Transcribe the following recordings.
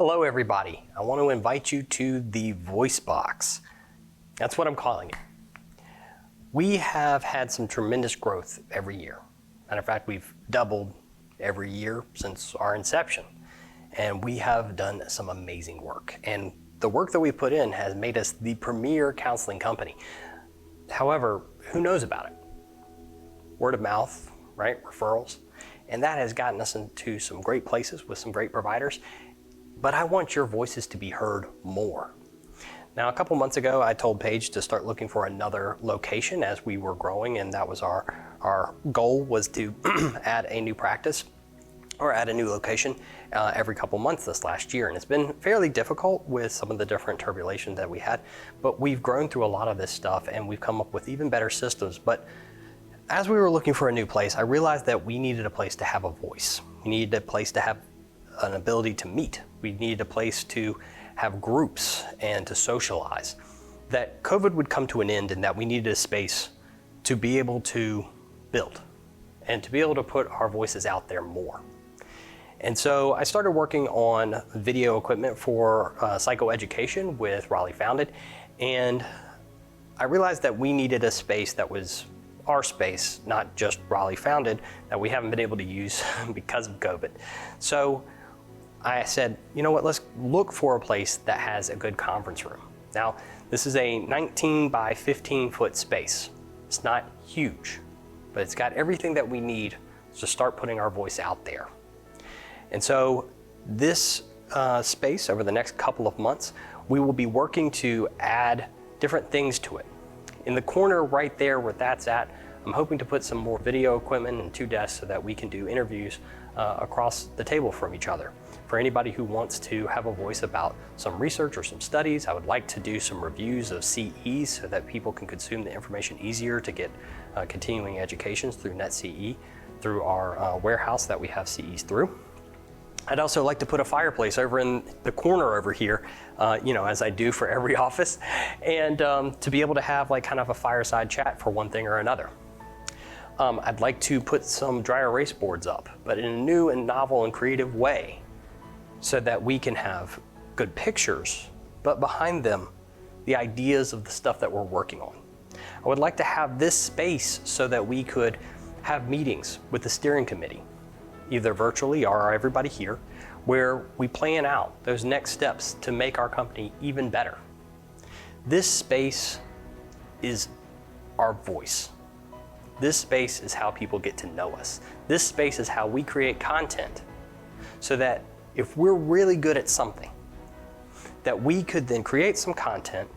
Hello everybody, I want to invite you to the VoiceBox. That's what I'm calling it. We have had some tremendous growth every year. Matter of fact, we've doubled every year since our inception. And we have done some amazing work. And the work that we put in has made us the premier counseling company. However, who knows about it? Word of mouth, right? Referrals. And that has gotten us into some great places with some great providers. But I want your voices to be heard more. Now, a couple months ago, I told Paige to start looking for another location as we were growing, and that was our goal was to add a new practice or add a new location every couple months this last year. And it's been fairly difficult with some of the different turbulation that we had, but we've grown through a lot of this stuff and we've come up with even better systems. But as we were looking for a new place, I realized that we needed a place to have a voice. We needed a place to have an ability to meet. We needed a place to have groups and to socialize. That COVID would come to an end and that we needed a space to be able to build and to be able to put our voices out there more. And so I started working on video equipment for psychoeducation with Raleigh Founded, and I realized that we needed a space that was our space, not just Raleigh Founded, that we haven't been able to use because of COVID. So I said, you know what, let's look for a place that has a good conference room. Now, this is a 19 by 15 foot space. It's not huge, but it's got everything that we need to start putting our voice out there. And so this space, over the next couple of months, we will be working to add different things to it. In the corner right there where that's at, I'm hoping to put some more video equipment and 2 desks so that we can do interviews across the table from each other. For anybody who wants to have a voice about some research or some studies, I would like to do some reviews of CEs so that people can consume the information easier to get continuing educations through NetCE, through our warehouse that we have CEs through. I'd also like to put a fireplace over in the corner over here, as I do for every office, and to be able to have like kind of a fireside chat for one thing or another. I'd like to put some dry erase boards up, but in a new and novel and creative way, so that we can have good pictures, but behind them, the ideas of the stuff that we're working on. I would like to have this space so that we could have meetings with the steering committee, either virtually or everybody here, where we plan out those next steps to make our company even better. This space is our voice. This space is how people get to know us. This space is how we create content so that if we're really good at something, that we could then create some content,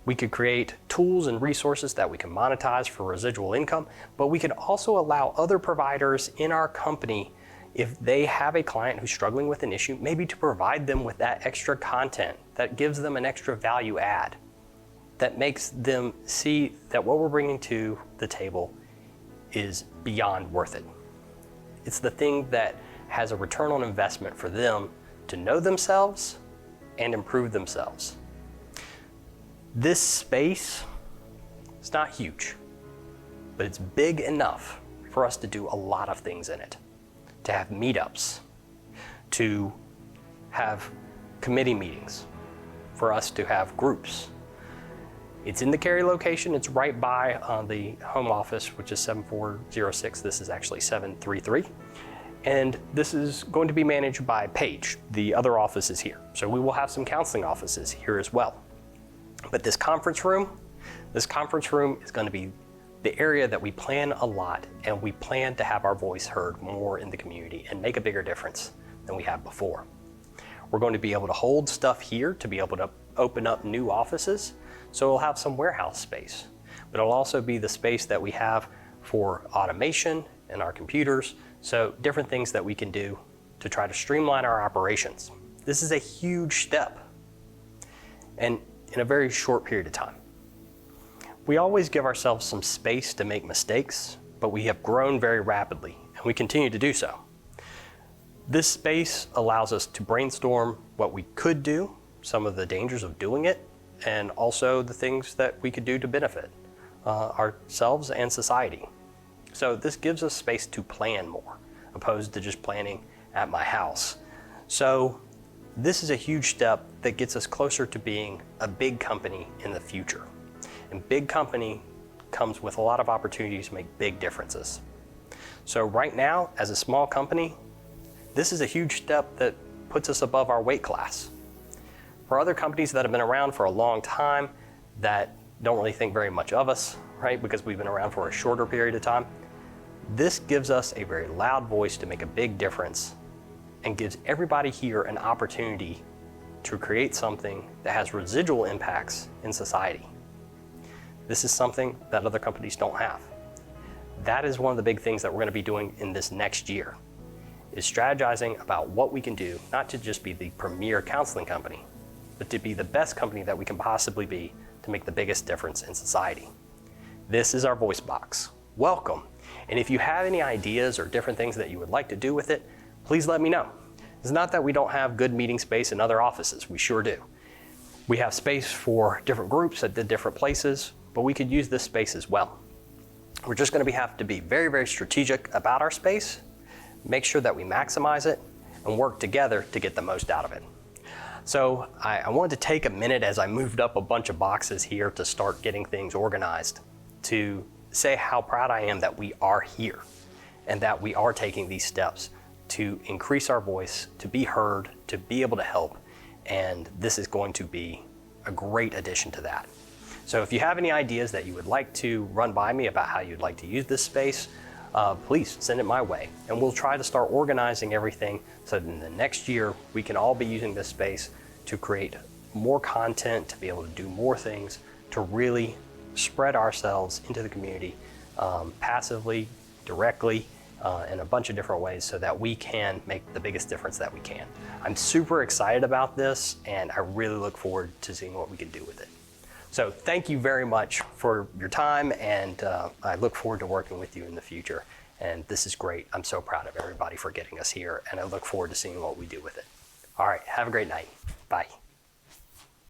we could create tools and resources that we can monetize for residual income, but we could also allow other providers in our company, if they have a client who's struggling with an issue, maybe to provide them with that extra content that gives them an extra value add, that makes them see that what we're bringing to the table is beyond worth it. It's the thing that has a return on investment for them to know themselves and improve themselves. This space is not huge, but it's big enough for us to do a lot of things in it. To have meetups, to have committee meetings, for us to have groups. It's in the Cary location. It's right by the home office, which is 7406. This is actually 733. And this is going to be managed by Paige. The other office is here. So we will have some counseling offices here as well. But this conference room is going to be the area that we plan a lot, and we plan to have our voice heard more in the community and make a bigger difference than we have before. We're going to be able to hold stuff here to be able to open up new offices. So we'll have some warehouse space, but it'll also be the space that we have for automation and our computers. So different things that we can do to try to streamline our operations. This is a huge step, and in a very short period of time. We always give ourselves some space to make mistakes, but we have grown very rapidly, and we continue to do so. This space allows us to brainstorm what we could do, some of the dangers of doing it, and also the things that we could do to benefit ourselves and society. So this gives us space to plan more, opposed to just planning at my house. So This is a huge step that gets us closer to being a big company in the future. And big company comes with a lot of opportunities to make big differences. So right now, as a small company, this is a huge step that puts us above our weight class. For other companies that have been around for a long time that don't really think very much of us, right, because we've been around for a shorter period of time, this gives us a very loud voice to make a big difference and gives everybody here an opportunity to create something that has residual impacts in society. This is something that other companies don't have. That is one of the big things that we're going to be doing in this next year, is strategizing about what we can do, not to just be the premier counseling company, but to be the best company that we can possibly be to make the biggest difference in society. This is our VoiceBox. Welcome. And if you have any ideas or different things that you would like to do with it, please let me know. It's not that we don't have good meeting space in other offices. We sure do. We have space for different groups at the different places, but we could use this space as well. We're just going to have to be very, very strategic about our space, make sure that we maximize it, and work together to get the most out of it. So I wanted to take a minute as I moved up a bunch of boxes here to start getting things organized to say how proud I am that we are here and that we are taking these steps to increase our voice, to be heard, to be able to help, and this is going to be a great addition to that. So if you have any ideas that you would like to run by me about how you'd like to use this space, please send it my way, and we'll try to start organizing everything so that in the next year we can all be using this space to create more content, to be able to do more things, to really spread ourselves into the community passively, directly, in a bunch of different ways so that we can make the biggest difference that we can. I'm super excited about this, and I really look forward to seeing what we can do with it. So thank you very much for your time, and I look forward to working with you in the future. And this is great. I'm so proud of everybody for getting us here, and I look forward to seeing what we do with it. All right, have a great night. Bye.